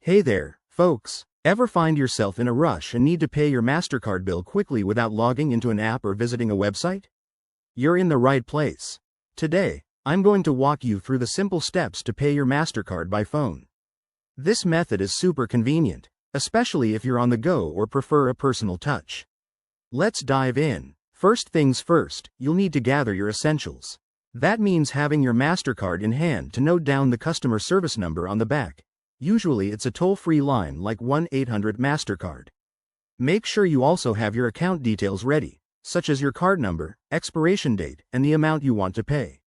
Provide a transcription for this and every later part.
Hey there, folks. Ever find yourself in a rush and need to pay your Mastercard bill quickly without logging into an app or visiting a website? You're in the right place. Today, I'm going to walk you through the simple steps to pay your Mastercard by phone. This method is super convenient, especially if you're on the go or prefer a personal touch. Let's dive in. First things first, you'll need to gather your essentials. That means having your Mastercard in hand to note down the customer service number on the back. Usually it's a toll-free line like 1-800-MasterCard. Make sure you also have your account details ready, such as your card number, expiration date, and the amount you want to pay.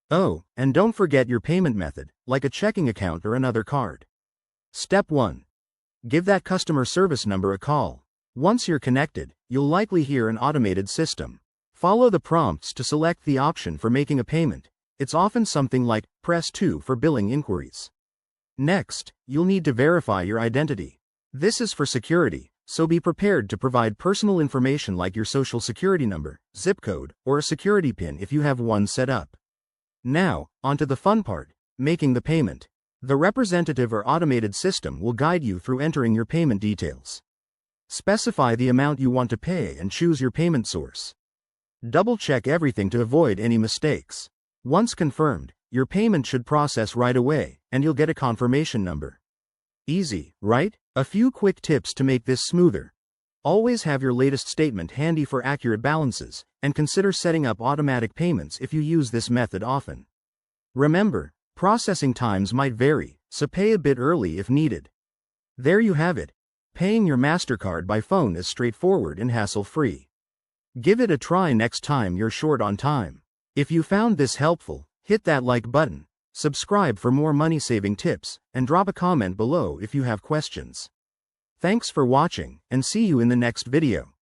Oh, and don't forget your payment method, like a checking account or another card. Step 1. Give that customer service number a call. Once you're connected, you'll likely hear an automated system. Follow the prompts to select the option for making a payment. It's often something like, press 2 for billing inquiries. Next, you'll need to verify your identity. This is for security, so be prepared to provide personal information like your social security number, zip code, or a security PIN if you have one set up. Now, onto the fun part, making the payment. The representative or automated system will guide you through entering your payment details. Specify the amount you want to pay and choose your payment source. Double-check everything to avoid any mistakes. Once confirmed, your payment should process right away, and you'll get a confirmation number. Easy, right? A few quick tips to make this smoother. Always have your latest statement handy for accurate balances, and consider setting up automatic payments if you use this method often. Remember, processing times might vary, so pay a bit early if needed. There you have it. Paying your Mastercard by phone is straightforward and hassle-free. Give it a try next time you're short on time. If you found this helpful, hit that like button, subscribe for more money-saving tips, and drop a comment below if you have questions. Thanks for watching, and see you in the next video.